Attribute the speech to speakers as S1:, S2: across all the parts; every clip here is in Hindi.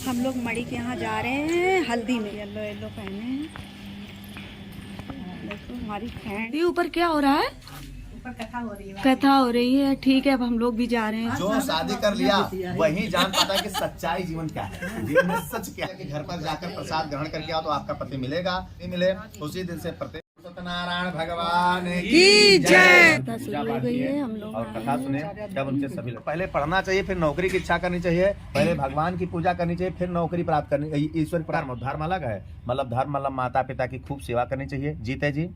S1: हम लोग मड़ी के यहाँ जा रहे हैं हल्दी में। येलो येलो पहने हैं। देखो हमारी फ्रेंड। ये ऊपर क्या हो रहा है? ऊपर कथा हो रही है। कथा हो रही है, ठीक है। अब हम लोग भी जा रहे हैं।
S2: जो शादी कर लिया वही जान पाता है कि सच्चाई जीवन क्या है, जीवन में सच क्या है। कि घर पर जाकर प्रसाद ग्रहण करके आओ तो आपका पति मिलेगा, नहीं मिले उसी दिन से प्रत्येक सत्यनारायण भगवान की जय।
S1: कथा शुरू हो गई है। हम लोग
S2: और कथा सुने जब उनके सभी लोग पहले पढ़ना चाहिए, फिर नौकरी की इच्छा करनी चाहिए, पहले भगवान की पूजा करनी चाहिए, फिर नौकरी प्राप्त करनी। ईश्वर प्राप्त धर्म अलग है, मतलब धर्म मतलब माता पिता की खूब सेवा करनी चाहिए, जीते जी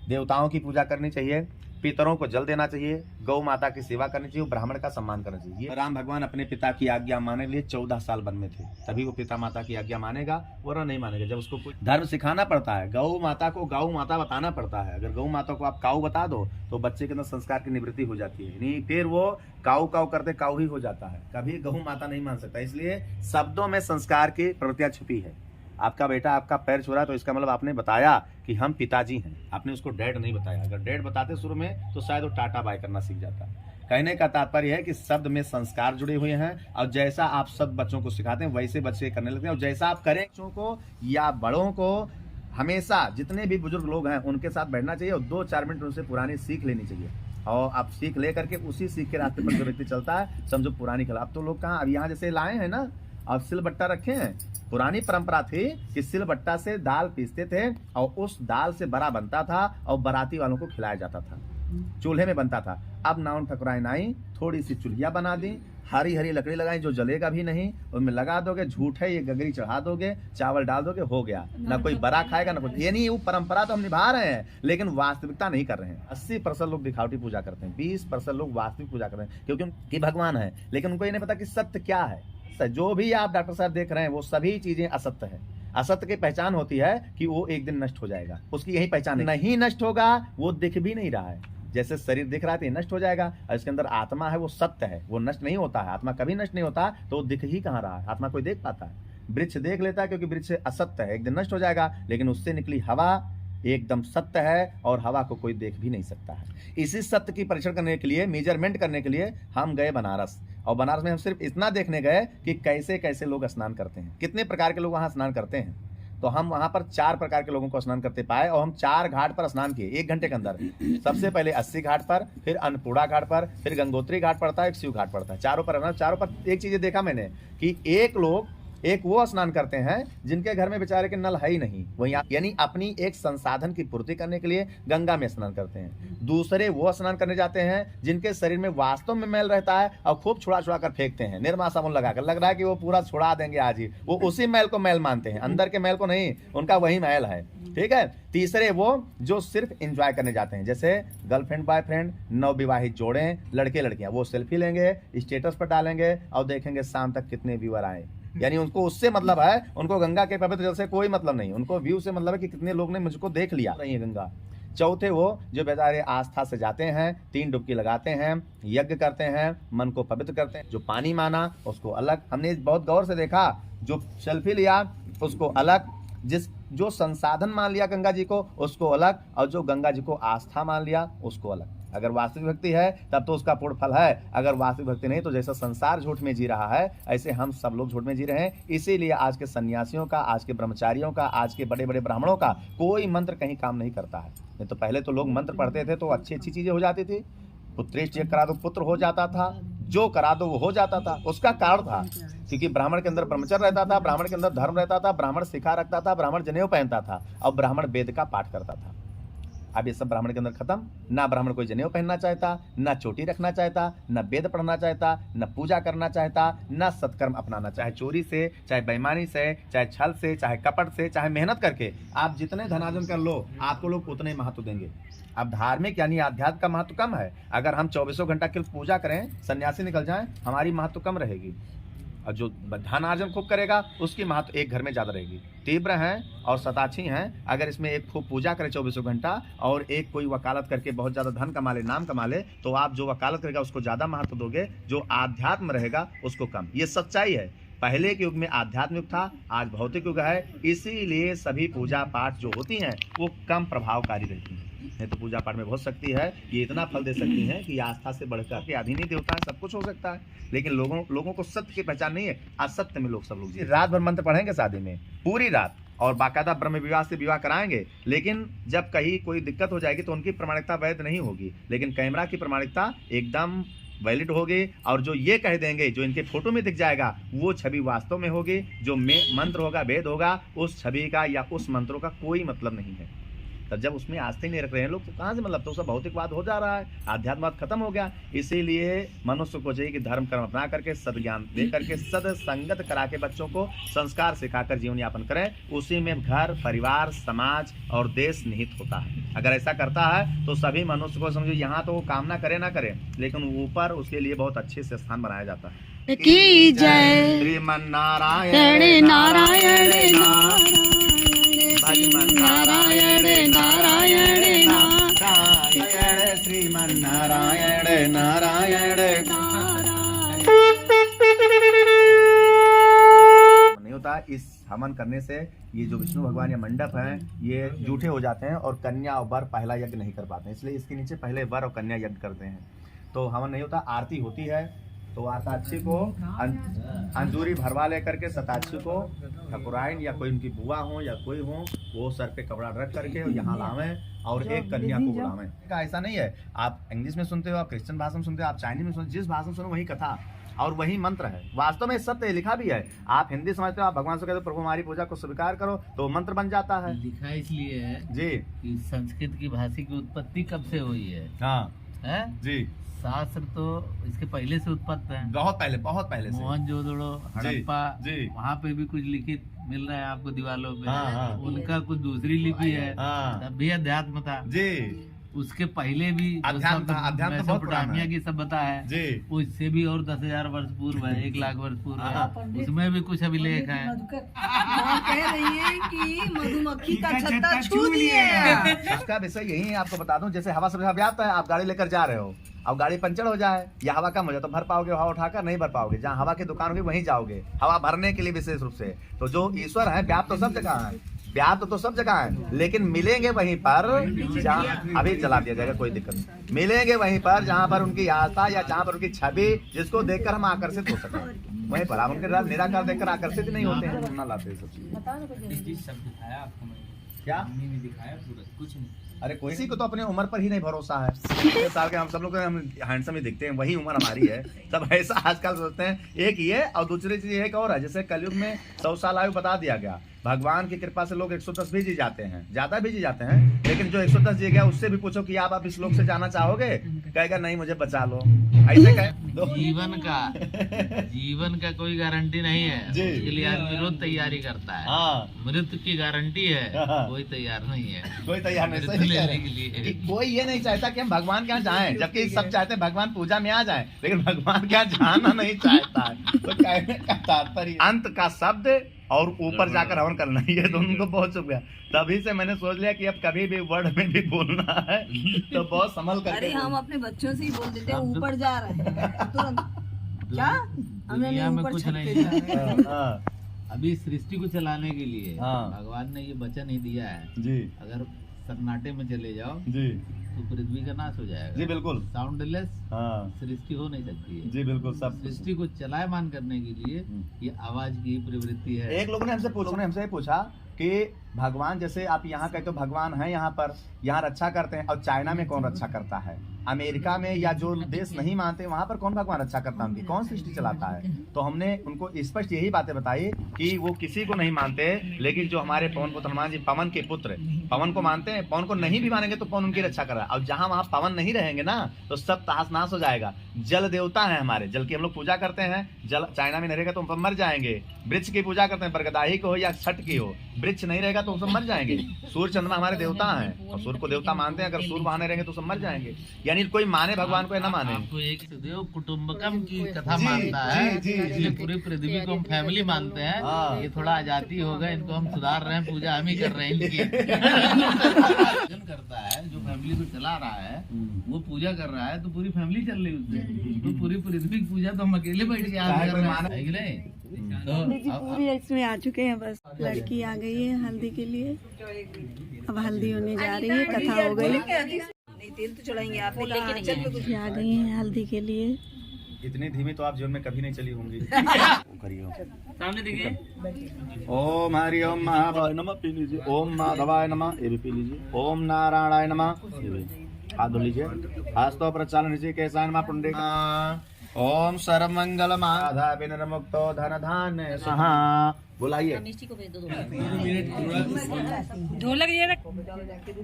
S2: देवताओं की पूजा करनी चाहिए, पितरों को जल देना चाहिए, गौ माता की सेवा करनी चाहिए, ब्राह्मण का सम्मान करना चाहिए। राम भगवान अपने पिता की आज्ञा मानने के लिए 14 साल वन में थे, तभी वो पिता माता की आज्ञा मानेगा, वरना नहीं मानेगा। जब उसको कोई धर्म सिखाना पड़ता है, गौ माता को गौ माता बताना पड़ता है। अगर गौ माता को आप काऊ बता दो तो बच्चे के अंदर संस्कार की निवृत्ति हो जाती है, नहीं फिर वो काऊ काऊ करते काऊ ही हो जाता है, कभी गौ माता नहीं मान सकता। इसलिए शब्दों में संस्कार की प्रवृत्तियां छुपी है। आपका बेटा आपका पैर छुआ तो इसका मतलब आपने बताया कि हम पिताजी हैं, आपने उसको डैड नहीं बताया। अगर डैड बताते शुरू में तो शायद वो टाटा बाय करना सीख जाता। कहने का तात्पर्य है कि शब्द में संस्कार जुड़े हुए हैं, और जैसा आप सब बच्चों को सिखाते हैं वैसे बच्चे करने लगते हैं। और जैसा आप करें बच्चों को या बड़ों को, हमेशा जितने भी बुजुर्ग लोग हैं उनके साथ बैठना चाहिए और 2-4 मिनट उनसे पुरानी सीख लेनी चाहिए। और आप सीख ले करके उसी सीख के रास्ते पर जो व्यक्ति चलता है, समझो पुरानी कला। अब तो लोग कहाँ, अब यहाँ जैसे लाए हैं ना, अब सिलबट्टा रखे हैं। पुरानी परंपरा थी कि सिलबट्टा से दाल पीसते थे और उस दाल से बड़ा बनता था और बाराती वालों को खिलाया जाता था, चूल्हे में बनता था। अब नाउन ठकुराई नाई थोड़ी सी चूल्हिया बना दी, हरी हरी लकड़ी लगाई जो जलेगा भी नहीं, उसमें लगा दोगे, झूठ है ये, गगरी चढ़ा दोगे, चावल डाल दोगे, हो गया। ना कोई बड़ा खाएगा ना कुछ। ये नहीं, वो परंपरा तो हम निभा रहे हैं लेकिन वास्तविकता नहीं कर रहे हैं। 80% लोग दिखावटी पूजा करते हैं, 20% लोग वास्तविक पूजा करते हैं, क्योंकि उनकी भगवान है, लेकिन उनको ये नहीं पता कि सत्य क्या है। जो भी आप डॉक्टर साहब देख रहे हैं वो सभी चीजें असत्य है। असत्य की पहचान होती है कि वो एक दिन नष्ट हो जाएगा, उसकी यही पहचान है। नहीं नष्ट होगा, वो दिख भी नहीं रहा है। जैसे शरीर दिख रहा है तो ये नष्ट हो जाएगा, और इसके अंदर आत्मा है वो सत्य है, वो नष्ट नहीं होता है। आत्मा कभी नष्ट नहीं होता, तो वो दिख ही कहाँ रहा है। आत्मा कोई देख पाता है? वृक्ष देख लेता है क्योंकि वृक्ष असत्य है, एक दिन नष्ट हो जाएगा, लेकिन उससे निकली हवा एकदम सत्य है और हवा को कोई देख भी नहीं सकता है। इसी सत्य की परीक्षण करने के लिए, मेजरमेंट करने के लिए हम गए बनारस, और बनारस में हम सिर्फ इतना देखने गए कि कैसे कैसे लोग स्नान करते हैं, कितने प्रकार के लोग वहाँ स्नान करते हैं। तो हम वहाँ पर 4 प्रकार के लोगों को स्नान करते पाए, और हम 4 घाट पर स्नान किए 1 घंटे के अंदर। सबसे पहले 80 घाट पर, फिर अन्नपूर्णा घाट पर, फिर गंगोत्री घाट पड़ता है, एक शिव घाट पड़ता है। चारों पर एक चीज देखा मैंने कि एक वो स्नान करते हैं जिनके घर में बेचारे के नल है ही नहीं, वही यानी अपनी एक संसाधन की पूर्ति करने के लिए गंगा में स्नान करते हैं। दूसरे वो स्नान करने जाते हैं जिनके शरीर में वास्तव में मैल रहता है और खूब छुड़ा कर फेंकते हैं, निर्मा साबुन लगाकर, लग रहा है कि वो पूरा छुड़ा देंगे आज ही। वो उसी मैल को मैल मानते हैं, अंदर के मैल को नहीं, उनका वही मैल है। ठीक है। तीसरे वो जो सिर्फ एंजॉय करने जाते हैं, जैसे गर्लफ्रेंड बॉयफ्रेंड, नवविवाहित जोड़े, लड़के लड़कियां, वो सेल्फी लेंगे, स्टेटस पर डालेंगे और देखेंगे शाम तक कितने व्यूअर आए। यानी उनको उससे मतलब है, उनको गंगा के पवित्र जल से कोई मतलब नहीं, उनको व्यू से मतलब है कि कितने लोग ने मुझको देख लिया। नहीं है गंगा। चौथे वो जो बेचारे आस्था से जाते हैं, 3 डुबकी लगाते हैं, यज्ञ करते हैं, मन को पवित्र करते हैं। जो पानी माना उसको अलग, हमने बहुत गौर से देखा, जो सेल्फी लिया उसको अलग, जो संसाधन मान लिया गंगा जी को उसको अलग, और जो गंगा जी को आस्था मान लिया उसको अलग। अगर वास्तविक भक्ति है तब तो उसका पूर्ण फल है, अगर वास्तविक भक्ति नहीं तो जैसा संसार झूठ में जी रहा है ऐसे हम सब लोग झूठ में जी रहे हैं। इसीलिए आज के सन्यासियों का, आज के ब्रह्मचारियों का, आज के बड़े बड़े ब्राह्मणों का कोई मंत्र कहीं काम नहीं करता है। नहीं तो पहले तो लोग मंत्र पढ़ते थे तो अच्छी अच्छी चीजें हो जाती थी। पुत्रेष्ट करा दो पुत्र हो जाता था, जो करा दो वो हो जाता था। उसका कारण था क्योंकि ब्राह्मण के अंदर ब्रह्मचर्य रहता था, ब्राह्मण के अंदर धर्म रहता था, ब्राह्मण सिखा रखता था, ब्राह्मण जनेऊ पहनता था और ब्राह्मण वेद का पाठ करता था। अब ये सब ब्राह्मण के अंदर खत्म। ना ब्राह्मण कोई जनेऊ पहनना चाहता, ना चोटी रखना चाहता, ना वेद पढ़ना चाहता, ना पूजा करना चाहता, ना सत्कर्म अपनाना, चाहे चोरी से, चाहे बेईमानी से, चाहे छल से, चाहे कपट से, चाहे मेहनत करके। आप जितने धनार्जन कर लो आपको लोग उतने महत्व देंगे। अब धार्मिक यानी आध्यात्म का महत्व कम है। अगर हम 24 घंटा केवल पूजा करें, सन्यासी निकल जाएं, हमारी महत्व कम रहेगी। और जो धनार्जन खूब करेगा उसकी महत्व एक घर में ज्यादा रहेगी। तीव्र हैं और सताक्षी हैं, अगर इसमें एक खूब पूजा करे 24 घंटा और एक कोई वकालत करके बहुत ज्यादा धन कमा ले, नाम कमा ले, तो आप जो वकालत करेगा उसको ज्यादा महत्व दोगे, जो आध्यात्म रहेगा उसको कम। ये सच्चाई है। पहले के युग में आध्यात्म युग था, आज भौतिक युग है, इसीलिए सभी पूजा पाठ जो होती हैं वो कम प्रभावकारी रहती हैं। नहीं तो पूजा पाठ में बहुत शक्ति है, ये इतना फल दे सकती है कि आस्था से बढ़कर के आधी नहीं देवता है, सब कुछ हो सकता है। लेकिन लोगों को सत्य की पहचान नहीं है, असत्य में लोग सब लोग रात भर मंत्र पढ़ेंगे शादी में पूरी रात, और बाकायदा ब्रह्म विवाह से विवाह कराएंगे। लेकिन जब कहीं कोई दिक्कत हो जाएगी तो उनकी प्रमाणिकता वैध नहीं होगी, लेकिन कैमरा की प्रमाणिकता एकदम वैलिड होगी। और जो ये कह देंगे, जो इनके फोटो में दिख जाएगा, वो छवि वास्तव में होगी। जो मंत्र होगा, वेद होगा, उस छवि का या उस मंत्रों का कोई मतलब नहीं है। तब जब उसमें आस्था ही नहीं रख रहे हैं लोग तो कहाँ से मतलब, तो सब भौतिकवाद हो जा रहा है, आध्यात्मवाद खत्म हो गया। इसीलिए मनुष्य को चाहिए कि धर्म कर्म अपना करके सद्ज्ञान दे करके सद संगत करा के बच्चों को संस्कार सिखाकर जीवन यापन करें। उसी में घर, परिवार, समाज और देश निहित होता है। अगर ऐसा करता है तो सभी मनुष्य को समझो, यहाँ तो वो कामना करे ना करे, लेकिन ऊपर उसके लिए बहुत अच्छे से स्थान बनाया जाता है।
S1: की जय
S2: श्रीमन्नारायण
S1: नारायण
S2: नारायण
S1: नारायण
S2: नारायण श्रीमन्नारायण नारायण। नहीं होता इस हवन करने से, ये जो विष्णु भगवान या मंडप हैं ये जूठे हो जाते हैं और कन्या और वर पहला यज्ञ नहीं कर पाते हैं, इसलिए इसके नीचे पहले वर और कन्या यज्ञ करते हैं। तो हवन नहीं होता, आरती होती है। तो आरताक्षी को अंजूरी भरवा लेकर के सताक्षी को ठकुराइन या कोई उनकी बुआ हो या कोई हो, वो सर पे कपड़ा रख करके यहाँ लावें और एक कन्या को बुलावें। ऐसा नहीं है आप इंग्लिश में सुनते हो, आप क्रिश्चियन भाषा में सुनते हो, आप चाइनीज में सुनते हो, जिस भाषा में सुनो वही कथा और वही मंत्र है। वास्तव में सत्य लिखा भी है। आप हिंदी समझते हो, आप भगवान से कहते हो प्रभु हमारी पूजा को स्वीकार करो, तो मंत्र बन जाता है।
S3: लिखा इसलिए है
S2: जी
S3: कि संस्कृत की भाषा की उत्पत्ति कब से हुई है?
S2: हाँ
S3: है
S2: जी,
S3: शास्त्र तो इसके पहले से उत्पत्त है,
S2: बहुत पहले से।
S3: मोहनजोदड़ो, हड़प्पा,
S2: जी।
S3: वहाँ पे भी कुछ लिखित मिल रहा है आपको दीवारों पे।
S2: हाँ।
S3: उनका कुछ दूसरी लिपि है,
S2: हाँ।
S3: तब भी अध्यात्म था
S2: जी।
S3: उसके पहले भी
S2: अध्यात्म था, अध्यात्म तो बहुत पुराना है।
S3: मेसोपोटामिया की सभ्यता है
S2: जी।
S3: उससे भी और 10,000 वर्ष पूर्व है, 1 लाख वर्ष पूर्व
S2: हाँ।
S3: है, उसमें भी कुछ अभिलेख है।
S1: माँ कह रही है कि मधुमक्खी का छत्ता छू दिए।
S2: उसका विषय यही है, आपको बता दूं। जैसे हवा से व्याप्त है, आप गाड़ी लेकर जा रहे हो, अब गाड़ी पंचर हो जाए या हवा कम हो जाए तो भर पाओगे? हवा उठाकर नहीं भर पाओगे। जहाँ हवा की दुकान होगी वहीं जाओगे हवा भरने के लिए विशेष रूप से। तो जो ईश्वर है व्याप्त तो सब जगह है, व्याप्त तो सब जगह है, लेकिन मिलेंगे वहीं पर जहाँ, अभी जला दिया जाएगा कोई दिक्कत नहीं, मिलेंगे वहीं पर जहाँ पर उनकी आस्था या जहाँ पर उनकी छवि जिसको देखकर हम आकर्षित हो सके, वहीं पर। आप उनके निराकार देखकर आकर्षित नहीं होते हैं, ना लाते हैं सब चीज। क्या
S3: दिखाया पूरा कुछ नहीं।
S2: अरे किसी को तो अपने उम्र पर ही नहीं भरोसा है। 30 साल के हम सब लोग हम हैंडसम ही दिखते हैं, वही उम्र हमारी है। सब ऐसा आजकल सोचते हैं। एक ये और दूसरी चीज एक और है, जैसे कलयुग में 100 साल आयु बता दिया गया। भगवान की कृपा से लोग 110 भी जी जाते हैं, ज्यादा भी जी जाते हैं, लेकिन जो 110 जी गया उससे भी पूछो कि आप इस लोक से जाना चाहोगे, कहेगा नहीं मुझे बचा लो। ऐसे कहे
S3: जीवन का कोई गारंटी नहीं है, इसके लिए आदमी रोज तैयारी करता है। मृत्यु की गारंटी है, कोई तैयार नहीं है,
S2: कोई तैयार नहीं। सही कह रहे हैं। कोई ये नहीं चाहता कि हम भगवान के यहाँ जाएं, जबकि सब चाहते हैं भगवान पूजा में आ जाएं, लेकिन भगवान के यहाँ जाना नहीं चाहता है। तो कहने का तात्पर्य अंत का शब्द और ऊपर जाकर हवन करना, ये तो उनको बहुत चुप गया। तभी से मैंने सोच लिया कि अब कभी भी वर्ड में भी बोलना है तो बहुत संभल कर।
S1: अरे हम अपने बच्चों से ही बोल देते हैं ऊपर जा रहे हैं तुरंत। क्या
S3: दुनिया में कुछ नहीं है। अभी सृष्टि को चलाने के लिए भगवान ने ये वचन ही दिया है जी, अगर सन्नाटे में चले जाओ जी तो पृथ्वी का नाश हो जाएगा। जी बिल्कुल, साउंडलेस सृष्टि हो नहीं सकती है। जी बिल्कुल, सब सृष्टि को चलायमान करने के लिए ये आवाज की प्रवृत्ति है।
S2: एक लोगों ने हमसे पूछा कि भगवान, जैसे आप यहाँ कहते हो भगवान है यहाँ पर, यहाँ रक्षा करते हैं, और चाइना में कौन रक्षा करता है? अमेरिका में या जो देश नहीं मानते वहां पर कौन भगवान रक्षा करता है? उनकी कौन सृष्टि चलाता है? तो हमने उनको स्पष्ट यही बातें बताई कि वो किसी को नहीं मानते, लेकिन जो हमारे पवन पुत्र हनुमान जी पवन के पुत्र, पवन को मानते हैं। पवन को नहीं भी मानेंगे तो पवन उनकी रक्षा कर रहा है। और जहां वहां पवन नहीं रहेंगे ना तो सब तहस नहस हो जाएगा। जल देवता है हमारे, जल की हम लोग पूजा करते हैं। जल चाइना में नहीं रहेगा तो हम मर जाएंगे। वृक्ष की पूजा करते हैं, बरगदाही को हो या छठ की हो, वृक्ष नहीं रहेगा तो सब मर जाएंगे। सूर्य चंद्रमा हमारे देवता हैं और सूर्य को देवता मानते हैं। अगर सूर्य वहां नहीं रहेंगे तो सब मर जाएंगे। यानी कोई माने भगवान को या ना माने।
S3: आपको एक सुदेव कुटुंबकम की कथा मानता है, इसलिए पूरी पृथ्वी को हम फैमिली मानते हैं। ये थोड़ा आजादी होगा, इनको हम सुधार रहे हैं, पूजा हम ही कर रहे हैं इनकी। करता है जो फैमिली को चला रहा है वो पूजा कर रहा है तो पूरी फैमिली चल रही है उससे। तो पूरी पृथ्वी की पूजा तो हम अकेले बैठ के आज कर रहे हैं। तो
S1: पूरी इसमें आ चुके हैं, बस लड़की आ गई है हल्दी के लिए। अब हल्दी होने जा रही है, कथा हो गई।
S4: तेल तो चढ़ाएंगे आप
S1: आ गई हैं हल्दी के लिए।
S2: इतनी धीमी तो आप जीवन में कभी नहीं चली होंगी। सामने देखिए। ओम हरि ओम महाभवाय नमः, पी लीजिए। ओम माधवाय नमः, ये भी पी लीजिए। ओम नारायणाय नमः, ये भी। हाथ धो लीजिए। हस्तों प्रचालन लीजिए। कैसा नमः पुंडे। ओम सर्वमंगल माधा विनिर्मुक्तो धन धान्य सहा। बुलाइए।
S4: ढोलक ये रख।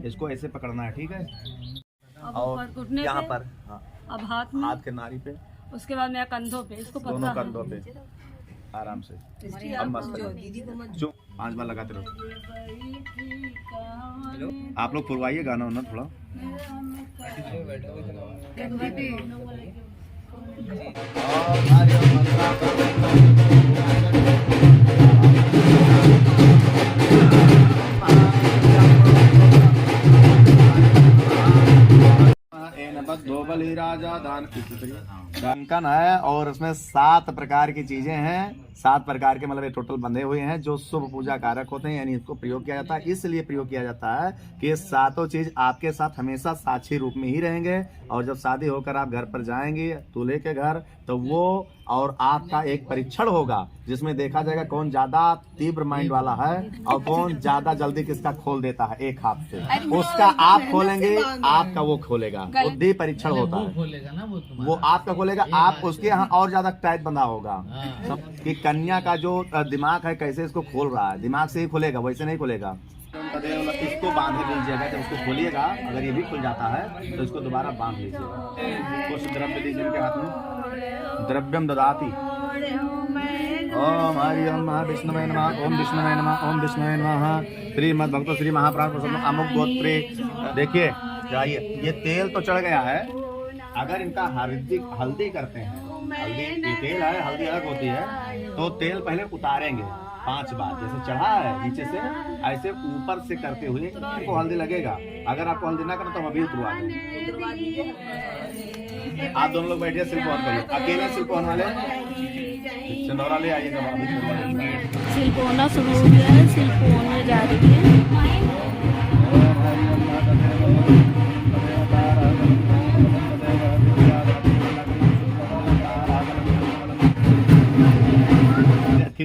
S2: इसको ऐसे पकड़ना है, ठीक है।
S1: और घुटने
S2: यहाँ
S1: पे,
S2: पर, हाँ,
S1: अब हाथ में,
S2: हाथ के नारी पे,
S1: उसके बाद मेरा कंधों पे, इसको
S2: दोनों
S1: पकड़ा है।
S2: कंधों पे आराम से। अब मस्त जो 5 बार लगाते रहो। आप लोग पुरवाइए गाना होना थोड़ा। राजा दान कंकन है और उसमें 7 प्रकार की चीजें हैं। 7 प्रकार के मतलब ये टोटल बंधे हुए हैं जो शुभ पूजा कारक होते हैं, यानी इसको प्रयोग किया जाता है। इसलिए प्रयोग किया जाता है कि ये 7 चीज आपके साथ हमेशा साक्षी रूप में ही रहेंगे। और जब शादी होकर आप घर पर जाएंगे दूल्हे के घर, तो वो और आपका एक परीक्षण होगा जिसमें देखा जाएगा कौन ज्यादा तीव्र माइंड वाला है और कौन ज्यादा जल्दी किसका खोल देता है। एक हाथ से उसका आप खोलेंगे, आपका वो खोलेगा। बुद्धि परीक्षण होता है, वो आपका खोलेगा, आप उसके यहाँ और ज्यादा टाइट बंधा होगा। कि कन्या का जो दिमाग है कैसे इसको खोल रहा है, दिमाग से ही खोलेगा, वैसे नहीं खोलेगा। इसको बांध लीजिएगा, जब उसको खोलिएगा अगर ये भी खुल जाता है तो इसको दोबारा बांध लीजिएगा। कुछ द्रव्य दीजिए इनके हाथ में। द्रव्यम ददाति। ओम हरि ओम विष्णुवे नमः, ओम विष्णुवे नमः, ओम विष्णुवे नमः। श्रीमद् भक्तो श्री महाप्राण अमुक गोत्रे। देखिए जाइए, ये तेल तो चढ़ गया है। अगर इनका हल्दी करते हैं, हल्दी तेल है, हल्दी अलग होती है, तो तेल पहले उतारेंगे 5 बार। जैसे चढ़ा है नीचे से, ऐसे ऊपर से करते हुए आपको हल्दी लगेगा। अगर आपको हल्दी ना करना तो हम अभी उतरवा देंगे। आप दोनों लोग बैठिए, सिर्फ ऑन करिए। अकेले सिर्फ ऑन वाले सिंदूरा ले आइएगा।
S1: सिल्क होना शुरू हो गया है, सिल्क होने जा रही है।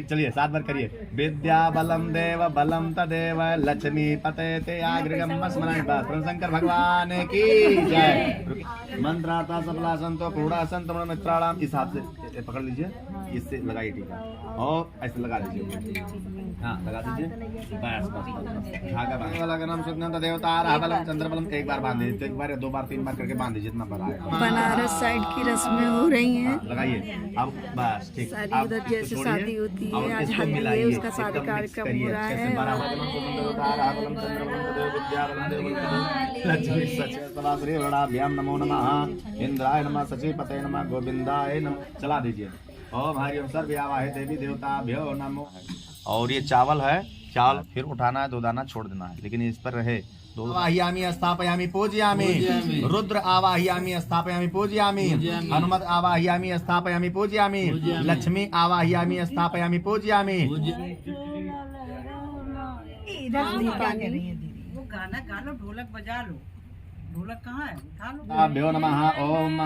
S1: चलिए 7 बार करिए। विद्या बलम देव बलम तदेव लक्ष्मी पते ते आग्रगम स्मरण। शंकर भगवान की जय। मंत्रार्था सफला संतो पूर्णा संत मित्राणाम। इस हाथ से पकड़ लीजिए, इससे लगाइए टीका और ऐसे लगा लीजिए। हाँ लगा दीजिए, बस बस धागा बांधने वाला का नाम सुज्ञात देवता बलम चंद्र बलम। 1 बार बांध दीजिए, 1 बार या 2 बार 3 बार करके बांध दीजिए, जितना बड़ा है। बनारस साइड की रस्में हो रही हैं।
S2: लगाइए अब, बस ठीक।
S1: सारी उधर जैसे शादी होती है, आज हल्दी है, उसका सारा कार्यक्रम हो रहा है।
S2: लक्ष्मी सचिवाभ्याम नमो नमः। इंद्राय नमः, सचिपते नमः, गोविंदाय नमः। चला दीजिए। ओम हरि ओम सर्वयावाहे देवी देवताभ्यो नमो। और ये चावल है, चावल फिर उठाना है, 2 दाना छोड़ देना है, लेकिन इस पर रहे। आवाहयामि स्थापयामि पूजयामि। रुद्र आवाहयामि स्थापयामि पूजयामि। हनुमत आवाहयामि स्थापयामि पूजयामि। लक्ष्मी आवाहयामि स्थापयामि पूजयामि।
S4: वो गाना गा लो, ढोलक बजा लो। ढोलक कहाँ है? उठा लो।
S2: भ्यो नमः। ओम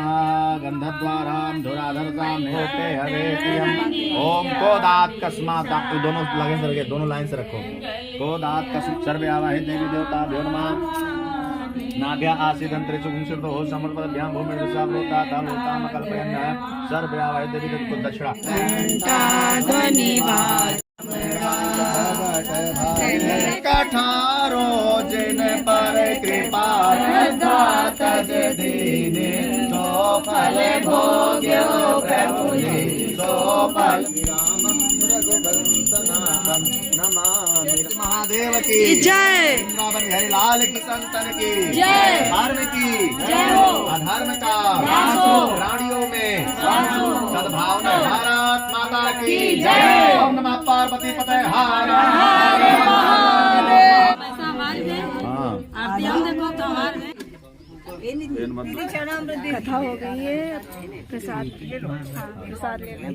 S2: गंधद्वारां धुराधरतां होते हरे प्रियम। ओम कोदात कस्मात्। दोनों लगे से रखिए, दोनों लाइन से रखो। कोदात कस्मात् सर्वे आवाहे देवी देवता भ्यो नमः। नाभ्या आसीत् अंतरिक्षं गुंसितो हो समर्पयामि भूमिर् विशालोता तालोताम कल्पयन् सर्वे आवाहे देवी देवता। दक्षिणा कठारो जिन पर कृपा तज दीने सो फल भोग्यो प्रभु जी सो फल। नमामि महादेव की जय। वृंदावन हरि लाल की संतन की जय। धर्म की जय हो, अधर्म का प्राणियों में सद्भावना। भारत माता की जय। ओम नमः पार्वती पते हर हर महादेव।
S1: आरती हम देखो तो हमारे कथा हो गई है। प्रसाद, हाँ प्रसाद ले लें।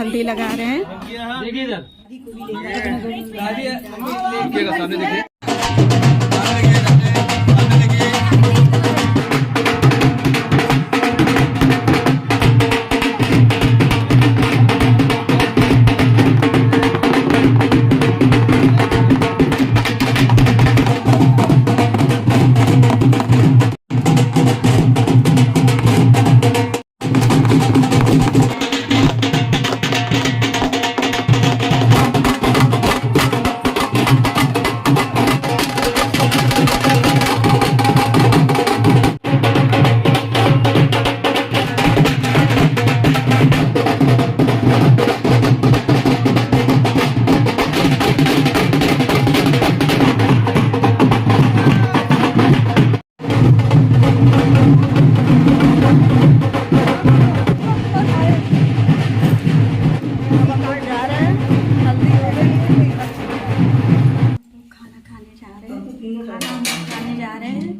S5: हल्दी लगा रहे हैं।
S3: देखिए इधर सामने देखिए।
S5: खाना खाने जा रहे हैं, खाना खाने जा रहे हैं।